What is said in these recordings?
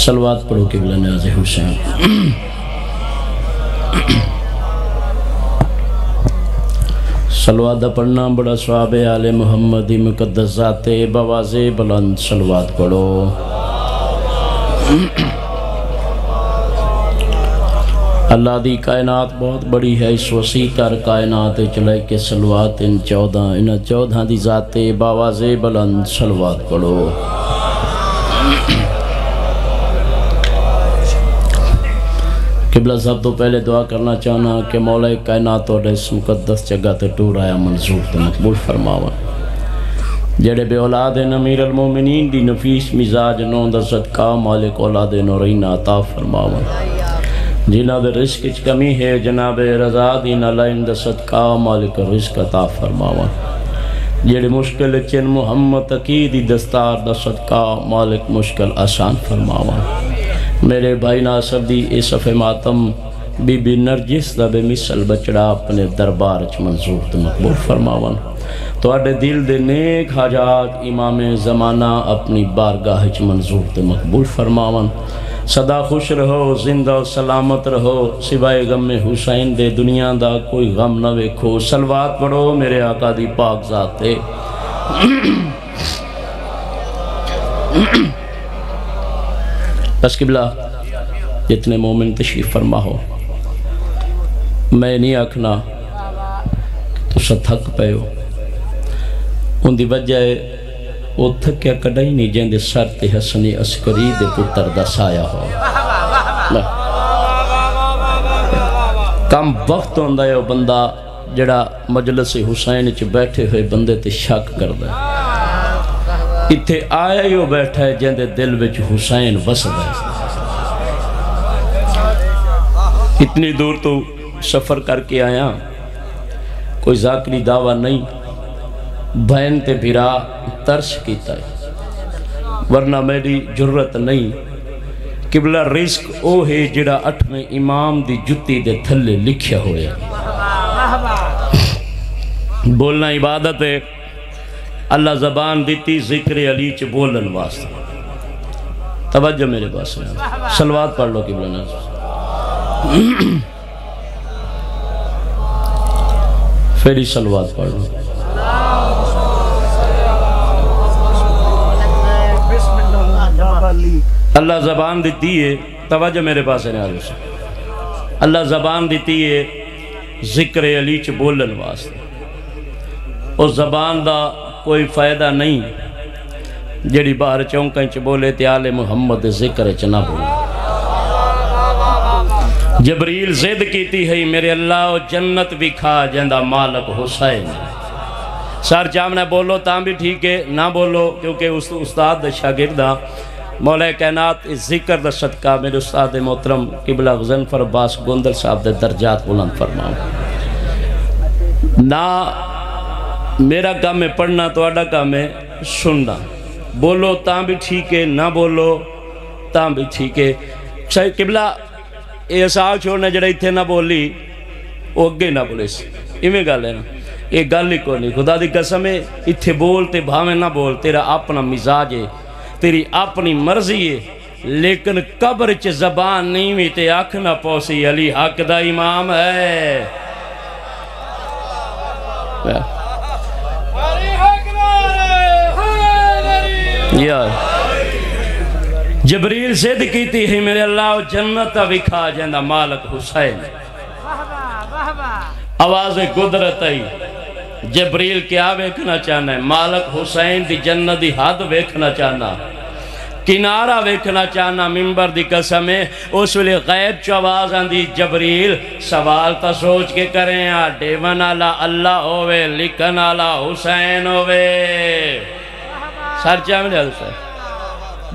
صلوات پڑھو قبلہ نیاز حسین. صلوات دا پڑھنا بڑا ثواب ہے. آل محمد مقدس ذات بواز بلند صلوات پڑھو. اللہ دی کائنات بہت بڑی ہے. اس وسیع تر کائنات چلائے کے صلوات ان 14 دی ذات بواز بلند صلوات پڑھو. قبلہ صاحب تو پہلے دعا کرنا چاہنا کہ مولا کائنات اور اس مقدس جگہ تے ٹور آیا منظور تے مقبول فرماوا. جڑے بے اولاد امیر المومنین دی نفیس مزاج نو دا صدقہ مالک اولاد نورین عطا فرماوا. جنہ دے رزق اچ کمی ہے جناب رضا دی نالائن دا صدقہ مالک رزق عطا فرماوا. جڑے مشکل چن محمد تقی دی دستار دا صدقہ مالک مشکل آسان فرماوا. میرے بھائی ناصر دی اے صف ماتم بی بی نرجس دا بے مثل بچڑا اپنے دربار اچ منظور تے مقبول فرماون. تو اڈے دل دے نیک حاجات امام زمانہ اپنی بارگاہ اچ منظور تے مقبول فرماون. صدا خوش رہو زندہ و سلامت رہو. سوائے غم حسین دے دنیا دا کوئی غم نہ ویکھو. صلوات پڑھو میرے آقا دی پاک ذات تے. بس قبلہ جتنے مومن تشریف فرما ہو میں نہیں آکھنا تو سا تھک پہ ہو. ان دی وجہ ہے وہ تھکیا کڑائی نہیں جیندے سر تے حسنی عسکری دے پتر دا سایہ ہو. کم وقت ہوندہ ہے وہ بندہ جڑا مجلس حسین چ بیٹھے ہوئے بندے تے شک کردہ ہے. اتھے آیا ہی وہ بیٹھا ہے جیندے دل وچ حسین وسد ہے. اتنی دور تو سفر کر کے آیا کوئی ذاکری دعویٰ نہیں. بہن تے بھرا ترس کیتا ہے ورنہ میری جرت نہیں. قبلہ رزق او ہے جڑا 8ویں امام دی جتی دے تھلے لکھیا ہوئے. بولنا عبادت ہے. اللہ زبان دیتی ذکر علی چ بولن واسطے. توجہ میرے پاس ہے. صلوات پڑھ لو قبلہ ناظر. پھر صلوات پڑھ لو. اللہ زبان دیتی ہے. توجہ میرے پاس ہے. اللہ زبان دیتی ہے ذکر علی چ بولن واسطے. اس زبان دا کوئی فائدہ نہیں جڑی باہر چونکیں چ بولے تے آل محمد ذکر چ نہ بولے. جبریل زد کیتی ہے میرے اللہ جنت بھی کھا جندہ مالک حسین. سر چامنے بولو تاں بھی ٹھیک ہے نہ بولو کیونکہ استاد دا شاگردہ مولا کائنات اس ذکر دا صدقہ میرے استاد محترم قبلہ غزنفر عباس گوندل صاحب دے درجات بلند فرماؤ. نہ میرا کام ہے پڑھنا تو اڈا کام ہے سننا. بولو تاں بھی ٹھیک ہے نہ بولو تاں بھی ٹھیک ہے. قبلہ یہ ساگ چھوڑنے جڑا اتھے نہ بولی وہ اگے نہ بولے سی. ایمیں گل ہے نا یہ گل ہی کو نہیں. خدا دی قسم ہے اتھے بولتے بھاویں نہ بول تیرا اپنا مزاج ہے تیری اپنی مرضی ہے. لیکن قبر چ زبان نہیں ہوئی تے آنکھ نہ پوسی علی حق دا امام ہے. جبریل زد کیتی ہے میرے اللہ جنت وکھا جندہ مالک حسین. آواز قدرت ہے. جبریل کیا ویکھنا چاہنا ہے؟ مالک حسین دی جنت دی حد ویکھنا چاہنا کنارہ ویکھنا چاہنا. ممبر دی قسم ہے اس ویلے غیب چو آواز آندی جبریل سوال تا سوچ کے کریں ڈیون آلہ اللہ ہوئے لکھن آلہ حسین ہوئے. سر چاہمیں حسین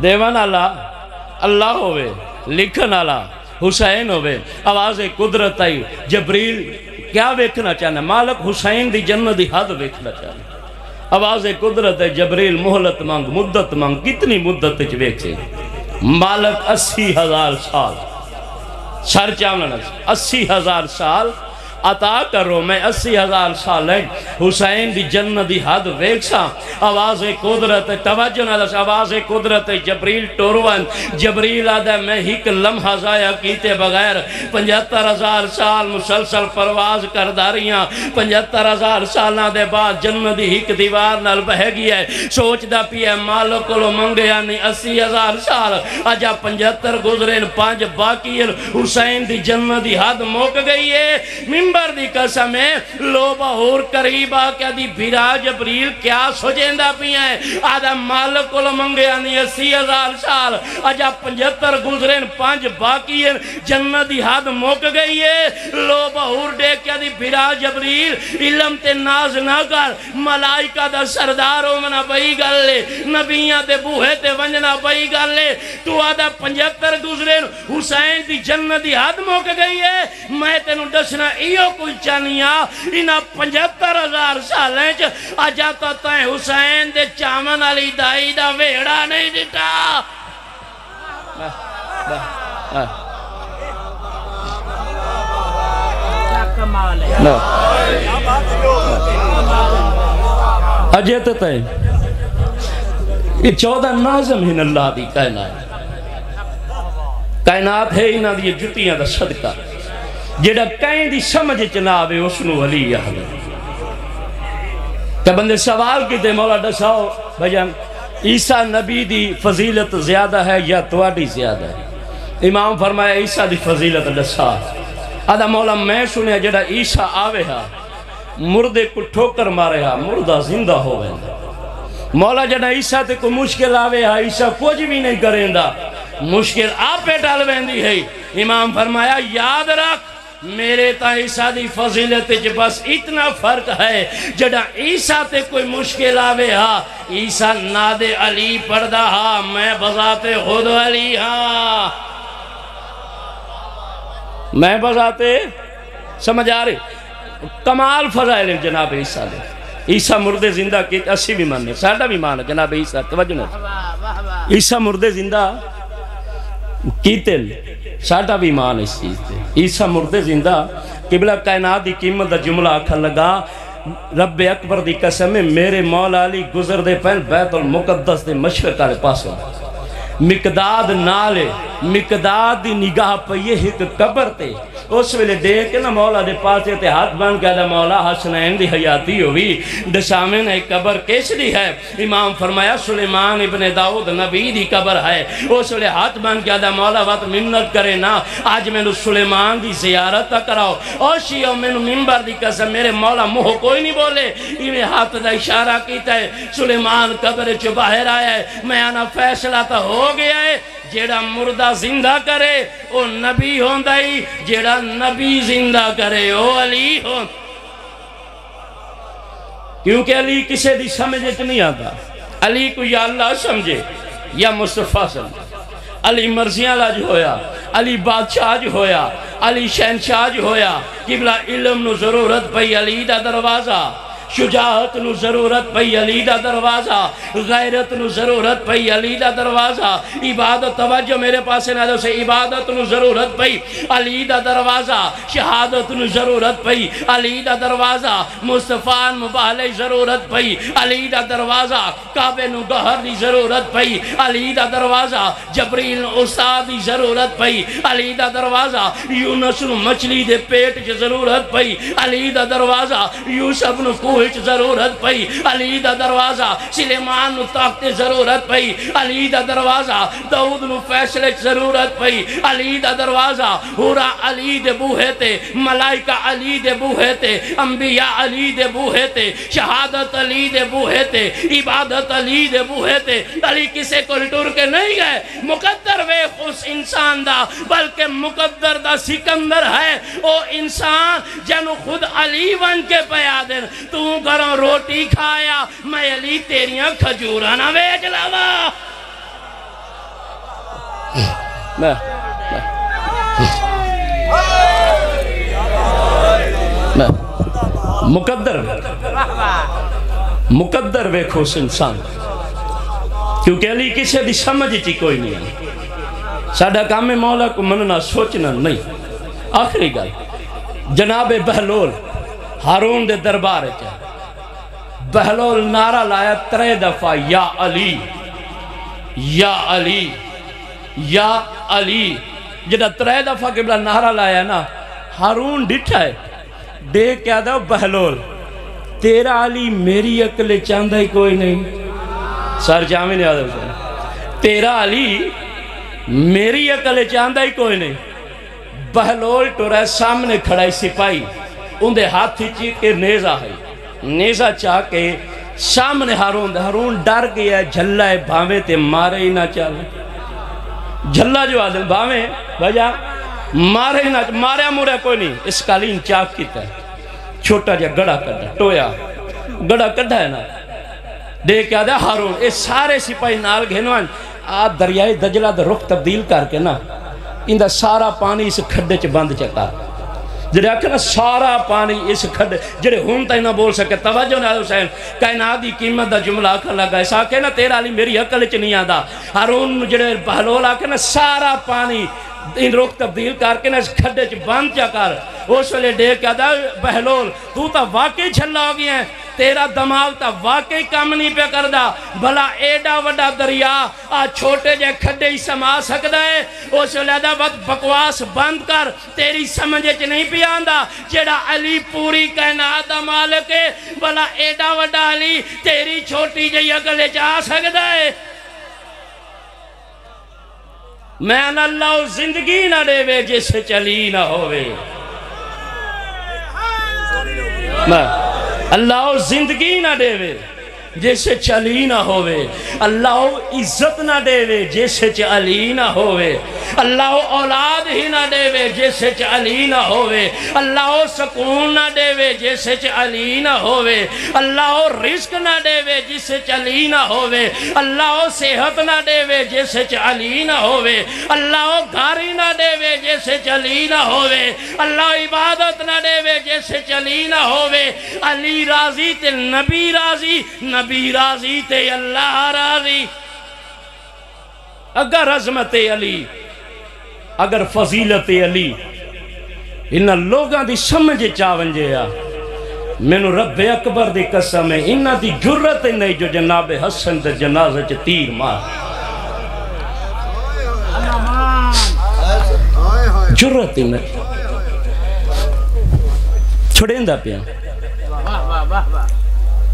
دیوان اللہ ہوئے لکھن آلہ حسین ہوئے. آواز قدرت آئی. جبریل کیا ویکھنا چاہنا؟ مالک حسین دی جنت دی حد ویکھنا چاہنا. آواز قدرت ہے. جبریل محلت مانگ مدت مانگ. کتنی مدت ویکھ سے؟ مالک 80,000 سال. سر چاہنا 80,000 سال عطا کرو میں 80,000 سال حسین دی جنت دی حد ویکسا آواز قدرت توجہ نہ دس آواز قدرت جبریل ٹوروان جبریل آدھا میں ہی لمحہ ضائع کیتے بغیر 75,000 سال مسلسل پرواز کر داریاں 75,000 سالہ دے بعد جنت دی ہک دیوار نال بہ گیا ہے سوچ دا پی ہے مالک کو منگیا نہیں 80,000 سال اجا 75 گزرین 5 باقی حسین دی جنت دی حد موک گئی ہے ممبر دی قسم ہے لو بہور قریب آکیا دی بھیرا جبریل کیا سوچیندہ پی ہے آدھا مالک کو منگیا نہیں 80,000 سال اجا 75 گزرین 5 باقی جنت دی حد موک گئی ہے لو بہور دیکھیا دی بھیرا جبریل علم تے ناز نہ کر ملائکہ دا سردار ہو منا بھئی گل لے نبیاں تے بوہے تے ونجنا بھئی گل لے تو آدھا 75 گزرین حسین دی جنت دی حد موک گئی ہے میں تینوں دسنا ایو کوئی چانیا انہا 75,000 سالیں چ آجا تو تائیں حسین دے چامن علی دائی دا ویڑا نہیں دیتا اجیتے تائیں یہ 14 نازم ہن اللہ دی کائنات ہے انہا دی جتیاں دا صدقہ جیڑا کہیں دی سمجھ چناوے اسنو ولی احلی کہ بندے سوال کی دے مولا دساؤ بھجان عیسیٰ نبی دی فضیلت زیادہ ہے یا تواڈی زیادہ ہے امام فرمایا عیسیٰ دی فضیلت دسا آدھا مولا میں سنیا جیڑا عیسیٰ آوے ہا مردے کو ٹھوکر مارے ہا مردہ زندہ ہو گئے مولا جڑا عیسیٰ تے کو مشکل آوے ہا عیسیٰ کچھ بھی نہیں کریں دا مشکل آپ پہ ڈال بیندی ہے امام فرمایا یاد رکھ میرے تا عیسیٰ دی فضیلت جو بس اتنا فرق ہے جڑا عیسیٰ تے کوئی مشکل آوے ہا عیسیٰ ناد علی پردہ ہا میں بذات خود علی ہا میں بذات سمجھ آ رہے کمال فضائل جناب عیسیٰ دے عیسیٰ مردے زندہ کی اسی بھی ماننے ساڑھا بھی مانا جناب عیسیٰ توجہ نہیں عیسیٰ مردے زندہ کیتل ساڑھا بھی مان اس چیز تے عیسیٰ مردے زندہ قبلہ کائنات دی قیمت دا جملہ آکھا لگا رب اکبر دی قسم میں میرے مولا علی گزر دے پہن بیت المقدس دے مشرق آلے پاس ہو مقداد نالے مقداد دی نگاہ پہ یہ ایک قبر تے اس ویلے دیکھ کے نا مولا دے پاسے تے ہاتھ بان کے دا مولا حسنین دی حیاتی ہوئی دسامن ایک قبر کیس دی ہے امام فرمایا سلیمان ابن داؤد نبی دی قبر ہے اس ویلے ہاتھ بان کے دا مولا وقت منت کرے نا آج میں نے سلیمان دی زیارت کراؤ اور شیعہ میں نے ممبر دی قسم میرے مولا موہ کوئی نہیں بولے یہ ہاتھ دا اشارہ کیتا ہے سلیمان قبر چو باہر آیا ہے میں آنا فیصلہ تا ہو گیا ہے جیڑا مردہ زندہ کرے او نبی ہوندہ ہی جیڑا نبی زندہ کرے او علی ہوں کیونکہ علی کسے دی سمجھت نہیں آتا علی کو یا اللہ سمجھے یا مصطفیٰ سمجھے علی مرضیاں لاج ہویا علی بادشاہ جو ہویا علی شہنشاہ جو ہویا قبلہ علم نو ضرورت پئی علی دا دروازہ شجاعت نو ضرورت پئی علی دا دروازہ غیرت نو ضرورت پئی علی دا دروازہ عبادت توجہ میرے پاس نہ دو سے عبادت نو ضرورت پئی علی دا دروازہ شہادت نو ضرورت پئی علی دا دروازہ مصطفیٰ مبالغ ضرورت پئی علی دا دروازہ کعبے نو گہر دی ضرورت پئی علی دا دروازہ جبریل استاد دی ضرورت پئی علی دا دروازہ یونس نو مچھلی دے پیٹ چ ضرورت پئی علی دا دروازہ یوسف نو کوہچ ضرورت پئی علی دا دروازہ سلیمان نو طاقت ضرورت پئی علی دا دروازہ داؤد نو فیصلے ضرورت پئی علی دا دروازہ ہورا علی دے بوہے تے ملائکہ علی دے بوہے تے انبیاء علی دے بوہے تے شہادت علی دے بوہے تے عبادت علی دے بوہے تے علی کسے کو لٹور کے نہیں گئے مقدر وے اس انسان دا بلکہ مقدر دا سکندر ہے او انسان جنو خود علی ون کے پیا دن تو گھروں روٹی کھایا میں علی تیریاں کھجورہ نہ ویج لوا مقدر ویکھو اس انسان کیونکہ علی کسے دی سمجھ چی کوئی نہیں ہے ساڑھا کام میں مولا کو مننا سوچنا نہیں آخری گل جناب بہلول ہارون دے دربار چاہ بہلول نعرہ لایا 3 دفعہ یا علی یا علی یا علی جدہ 3 دفعہ قبلہ نعرہ لایا نا ہارون ڈٹھا ہے دیکھ کیا دا بہلول تیرا علی میری عقل چاندہ ہی کوئی نہیں سر جامع نہیں آدھا حسین تیرا علی میری عقل چاندہ ہی کوئی نہیں بہلول ٹورا سامنے کھڑائی سپائی اندھے ہاتھ چی کے نیزہ ہے نیزہ چاہ کے سامنے ہارون ڈر گیا جھلا ہے بھاوے تے مارے ہی نہ چالے جھلا جو آدھے بھاوے بجا مارے ہی نہ مارے مورے کوئی نہیں اس قالین چاک کیتا ہے چھوٹا جا گڑا کڑا ٹویا گڑا کڑا ہے نا دیکھ کیا دے ہارون اس سارے سپاہی نال گھنوان دریائے دجلہ دا رخ تبدیل کر کے نا اندہ سارا پانی اس کھڈے چ بند چکا جڑے آکھنا سارا پانی اس کھڈے جڑے ہون تا ہی نہ بول سکے توجہ نہ حسین کائنات دی قیمت دا جملہ آکھا لگا ایسا کہ نا تیرا علی میری عقل چ نہیں آدھا ہارون جڑے بہلول آکھنا سارا پانی ان رخ تبدیل کر کے نا اس کھڈے چ بند چکا اس ویلے دیکھ کیا دا بہلول تو تا واقعی چھلا ہو گیا ہے تیرا دماغ تا واقعی کام نہیں پہ کردہ بھلا ایڈا وڈا دریا چھوٹے جے کھڈے ہی سما سکتا ہے اس ویلے بکواس بند کر تیری سمجھے چ نہیں پی آندہ جیڑا علی پوری کائنات دا مالک ہے بھلا ایڈا وڈا علی تیری چھوٹی جے عقل چا سکتا ہے میں اللہ زندگی نہ دے وے جس چلی نہ ہووے اللہ زندگی نہ دے وے جیسے چلی نہ ہووے اللہ عزت نہ دے وے جیسے علی نہ ہووے اللہ اولاد ہی نہ دے وے جیسے علی نہ ہووے اللہ سکون نہ دے وے جیسے علی نہ ہووے اللہ رزق نہ دے وے جیسے علی نہ ہووے اللہ صحت نہ دے وے جیسے علی نہ ہووے اللہ گھاری نہ دے وے جیسے علی نہ ہووے اللہ عبادت نہ دے وے جیسے علی نہ ہووے علی راضی تے نبی راضی نبی راضی تے اللہ راضی اگر عظمت علی اگر فضیلت علی انہا لوگاں دی سمجھ چاونجے یا مینو رب اکبر دی قسم ہے انہا دی جرت نہیں جو جناب حسن دے جنازہ چ تیر مار جرت نہیں چھڑیں دا پیا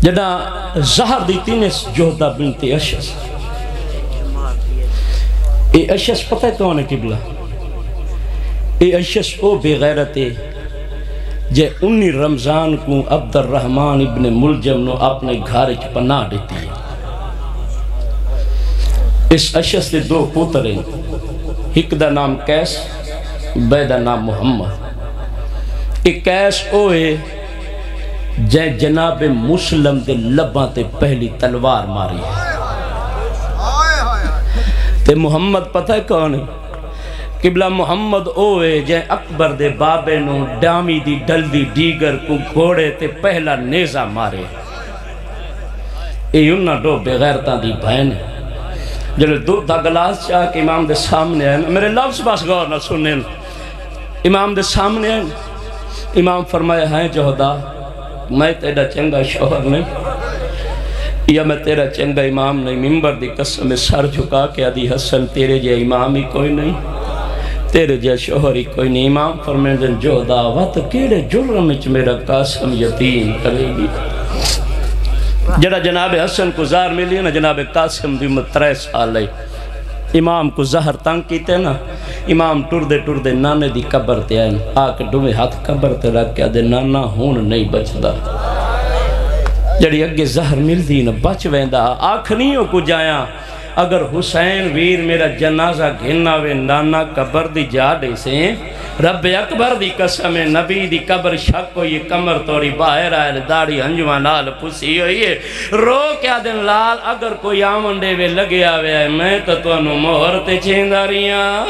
جدا زہر دیتی نے جوہدہ بنت اشس اے اشس پتہ ہے کون ہے قبلہ اے اشس او بے غیرت ہے جے 19 رمضان کو عبد الرحمن ابن ملجم نو اپنے گھارج پناہ دیتی ہے اس اشس دے 2 پوتر ہیں ایک دا نام قیس بیدہ نام محمد ایک قیس او ہے جے جناب مسلم دے لباں تے پہلی تلوار ماری ہے تے محمد پتہ ہے کون ہے قبلہ محمد اوے جے اکبر دے بابے نو ڈامی دی ڈل دی دیگر کو گھوڑے تے پہلا نیزہ مارے اے انہا دو بغیرتاں دی بہن ہے جلے دودھ دا گلاس چاہ کہ امام دے سامنے ہے میرے لفظ بس غور نہ سنیں امام دے سامنے ہے امام فرمایا ہے جوہدہ میں تیرا چنگا شوہر نہیں یا میں تیرا چنگا امام نہیں ممبر دی قسم میں سر جھکا کے آدھی حسن تیرے جے امام ہی کوئی نہیں تیرے جے شوہر ہی کوئی نہیں امام فرمائیں دن جو دعوت کیڑے جرم اچ میرا قاسم یتیم کرے گی جڑا جناب حسن کو زار ملی نا جناب قاسم دی عمر 3 سال ہے امام کو زہر تنگ کیتے نا امام ٹر دے نانے دی قبر تے آئیں آکے ڈوے ہاتھ قبر تے رکھ کے دے نانا ہون نہیں بچ دا جڑی اگے زہر مل دی نا بچ ویندہ آکھنیوں کو جایا اگر حسین ویر میرا جنازہ گھننا وے نانا قبر دی جا دے سے رب اکبر دی قسم نبی دی قبر شک ہوئی کمر توڑی باہر آئے داڑی ہنجوان نال پسی ہوئی رو کیا دن لال اگر کوئی آمن دے وے لگے آوے آئے میں تو انہوں مہر تے چیندہ رہیاں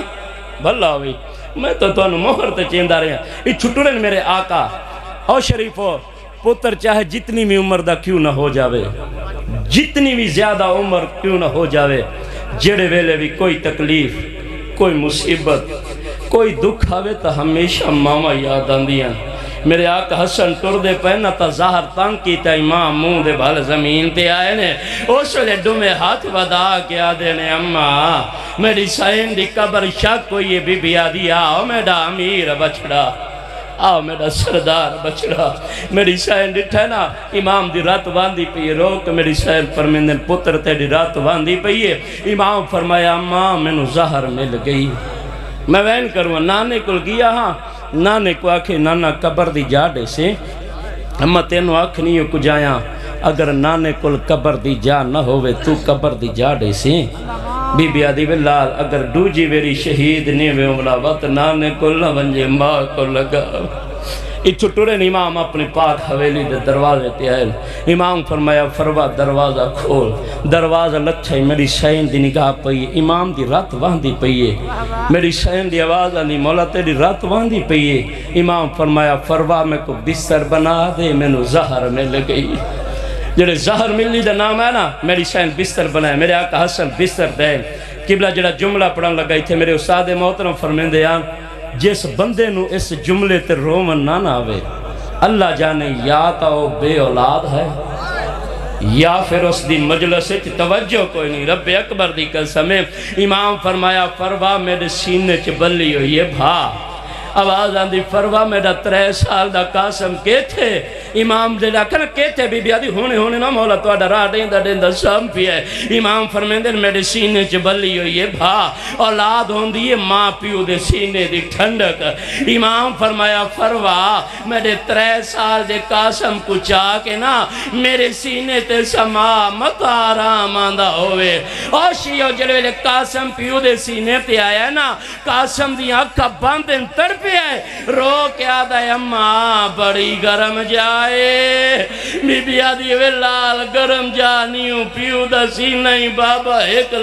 بھلا ہوئی میں تو انہوں مہر تے چیندہ رہیاں یہ چھٹورن میرے آقا او شریفو پتر چاہے جتنی بھی عمر دا کیوں نہ ہو جاوے جتنی بھی زیادہ عمر کیوں نہ ہو جاوے جڑے ویلے بھی کوئی تکلیف کوئی مصیبت کوئی دکھ آوے تو ہمیشہ ماما یاد آندیاں میرے آقا حسن ٹر دے پہنا تا ظاہر تنگ کی تا امام منہ دے بھال زمین تے آئے نے اس ویلے ڈومے ہاتھ ودا کے آدھے نے اماں میری سائن دی قبر شک کوئی یہ بی بی آدھی آؤ میرا امیر بچڑا آؤ میرا سردار بچڑا میری سائن ڈٹھا نا امام دی رات واندی پئی روک میری سائن فرمیندن پتر تیری رات واندی پئی امام فرمایا اماں میں نو ظاہر مل گئی میں وین کروں نانے کل گیا ہاں نانے کو آکھے نانا قبر دی جاڑے سے اماں تینو آکھ نہیں ہو کجایا اگر نانے کل قبر دی جا نہ ہوئے تو قبر دی جاڑے سے بی بی آدھی بلال اگر دوجی ویری شہید نہیں ہوئے املا وقت نانے کل نہ بنجے ماں کو لگا اتھو ٹورے امام اپنی پاک حویلی دے دروازے تے آئے امام فرمایا فروا دروازہ کھول دروازہ لچھائی میری سائن دی نگاہ پئی امام دی رات واندی پئی میری سائن دی آواز آنی مولا تیری رات واندی پئی امام فرمایا فروا میں کو بستر بنا دے میں نو زہر مل گئی جڑے زہر ملی دا نام ہے نا میری سائن بستر بنائے میرے آقا حسن بستر دے قبلہ جڑا جملہ پڑھن لگائی تھے میرے استاد محترم فرمیندے آن جس بندے نو اس جملے تے رومن نہ آوے اللہ جانے یا تا وہ بے اولاد ہے یا پھر اس دی مجلس توجہ کوئی نہیں رب اکبر دی قسم امام فرمایا فروا میرے سینے چ بلی ہوئی ہے بھا آواز آن دی فروا میرا 3 سال دا قاسم کے تھے امام دے لاکھن کے تھے بی بی آدھی ہونے نا مولا تو آڈا راہ دیندہ سم پی ہے امام فرمیندن میرے سینے چ بلی ہوئی ہے بھا اولاد ہون دیئے ماں پیو دے سینے دی ٹھنڈک امام فرمایا فروا میرے 3 سال دے قاسم کو چاہ کے نا میرے سینے تے سما مت آرام آندہ ہوئے اوشیو جلوے قاسم پیو دے سینے تے آیا نا قاسم دی آنکھا باندن تڑپ رو کیا دائے اماں بڑی گرم جائے بی بی آدھی لال گرم جانیوں پیو دا سینہ ہی بابا ایک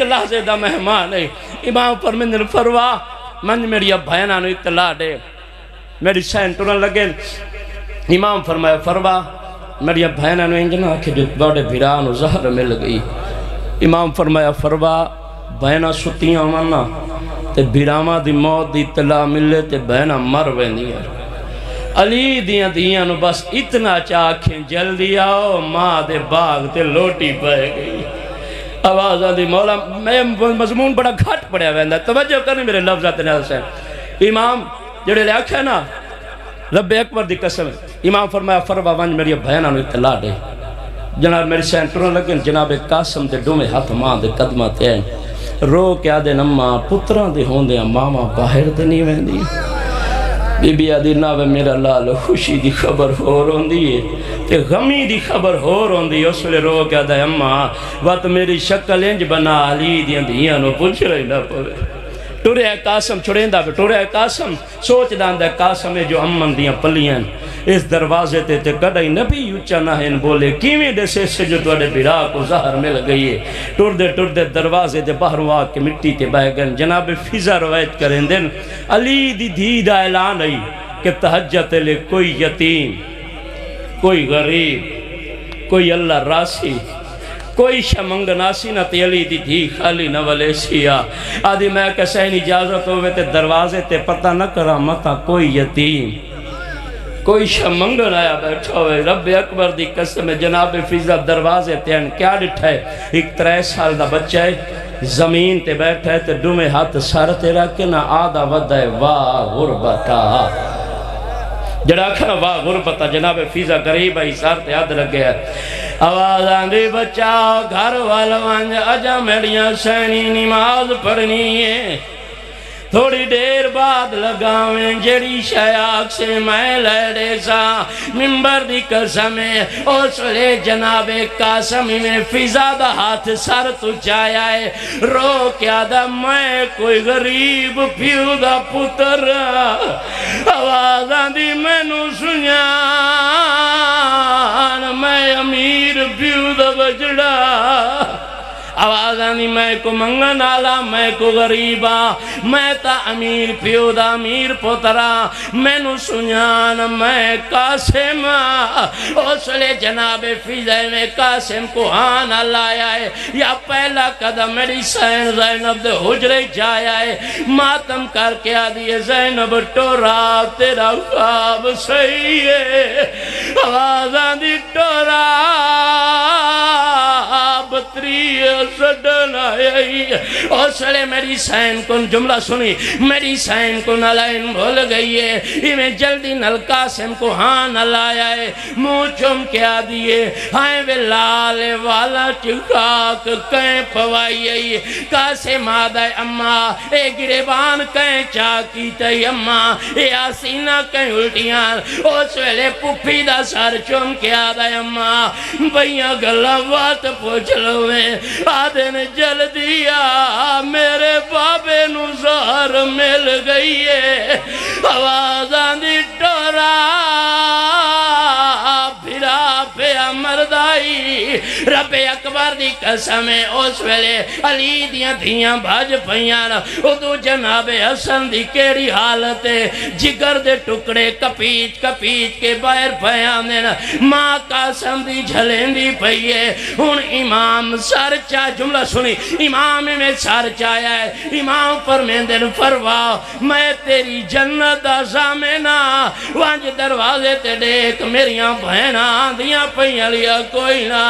لحظے دا مہمان ہے امام فرمیندن فروا من میری اب بھائنہ نو اطلاع دے میری سین ٹورن لگے امام فرمایا فروا میری اب بھائنہ نو انجنا آکھے جو بڑے بھیران و زہر مل گئی امام فرمایا فروا بھائنہ ستیاں مانا تے بھیراما دی موت دی اطلاع ملے تے بہنہ مر ویندی ہے علی دیاں نو بس اتنا چاکھیں جلدی آؤ ماں دے باغ تے لوٹی پائے گئی آواز آدھی مولا میں مضمون بڑا گھٹ پڑیا ویندہ توجہ کرنے میرے لفظات نیاز سے امام جڑے لے آکھا ہے نا رب اکبر دی قسم امام فرمایا فروا ونج میری بہنہ نو اطلاع دے جناب میری سینٹروں لگن جناب قاسم دے ڈومے ہاتھ ماں دے قدمہ تے ہیں رو کیا دے نماں پتران دے ہون دے ماما باہر دے نہیں ویندی بی بی آدھی ناوے میرا لال خوشی دی خبر ہو رون دیئے تے غمی دی خبر ہو رون دیئے اس لئے رو کیا دے اماں وقت میری شکل انج بنا علی دیاں نو پوچھ رہی نہ پوے ٹورے قاسم چھڑیندہ پہ ٹورے قاسم سوچ داندہ قاسم جو امن دیاں پلیاں اس دروازے تے کڑائی نبی اچھا نہ ہیں بولے کیویں دے سے جو توڑے بیرا کو زہر مل گئی ہے ٹور دے دروازے تے باہروں آکے مٹی تے بہ گن جناب فضا روایت کریں دن علی دی دید اعلان آئی کہ تہجت لے کوئی یتیم کوئی غریب کوئی اللہ راسی کوئی شمنگ ناسی نہ تیلی دی دھی خالی نہ والے سیا آدھی میں کسے نہیں اجازت ہوئے تے دروازے تے پتہ نہ کرا متا کوئی یتیم کوئی شمنگ نایا بیٹھا ہوئے رب اکبر دی قسم جناب فضا دروازے تے ان کیا ڈٹھا ہے ایک 3 سال دا بچہ ہے زمین تے بیٹھا ہے تے ڈومے ہاتھ سار تے رکھے نہ آدھا ودہ ہے واہ غربتا جڑا کھنا واہ غربتا جناب فضا قریب ہے سار تے آدھ لگے ہے آواز آندھی بچاؤ گھر والوانج اجا میڑیاں سینی نماز پڑھنی ہے تھوڑی دیر بعد لگاویں جڑی شیاک سے میں لڑے سا ممبر دی قسمیں اس لے جناب قاسم میں فضا دا ہاتھ سر تو چایا ہے رو کیا دا میں کوئی غریب پیو دا پتر آواز آندھی میں نو سنیان میں امیر پیو دا بجڑا آوازاں دی میں کو منگن آلا میں کو غریبا میں تا امیر پیو دا امیر پترا میں نو سنیان میں قاسم اس لئے جناب فیضہ میں قاسم کو آنا لایا ہے یا پہلا قدم میری سین زینب دے حجرے جایا ہے ماتم کر کے آدھی زینب ٹورا تیرا خواب صحیح ہے آوازاں دی ٹورا بطری سڈن آئی اس لئے میری سین کن جملہ سنی میری سین کو نلائن بھول گئی ہے ہمیں جلدی نل قاسم کو ہاں نلایا ہے منہ چم کیا دیئے ہائیں وے لال والا چکاک کہیں پوائی ہے قاسم آدھائی اممہ اے گریبان کہیں چاکی تی اممہ اے آسینہ کہیں الٹیاں اس ویلے پپی دا سر چم کیا آدھائی اممہ بھئیاں گلہ وات پوچھ لو میں آدھن جلدی میرے بابے نو زہر مل گئی ہے آوازاں دی ٹورا بھرا پیا مردائی رب اکبر دی قسم ہے اس ویلے علی دیاں دھیاں بھاج پہیاں ادو جناب حسن دی کیڑی حالت ہے جگر دے ٹکڑے کپیچ کپیچ کے باہر پہیاں دینا ماں قاسم دی جھلیں دی پہیے ہن امام سر چاہ جملہ سنی امام میں سر چاہیا ہے امام پر میں دن فرواؤ میں تیری جنت دا زامنہ وانج دروازے تے دیکھ میریاں بہنہ آندیاں پہیاں لیا کوئی نہ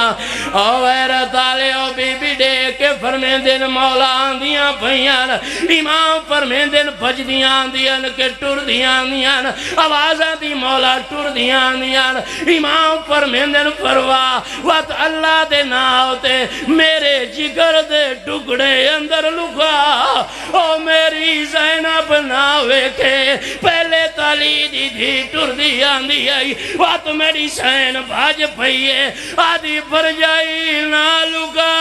او غیرت آلے او بی بی دیکھ کے فرمین دن مولا آندیاں پہیاں امام فرمین دن پج دیاں آندیاں کہ ٹر دیاں آندیاں آوازہ دی مولا ٹر دیاں آندیاں امام فرمین دن فروا وقت اللہ دے ناؤتے میرے جگر دے ٹکڑے اندر لکھا او میری زینب ناوے کے پہلے تالی دی تھی ٹر دی آندی آئی وقت میری سین بھاج پہیے آدھی پر جائی نہ لکھا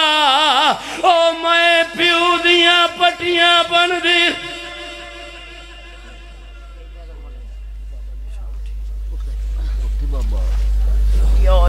او میں پیو دیاں پٹیاں بن دی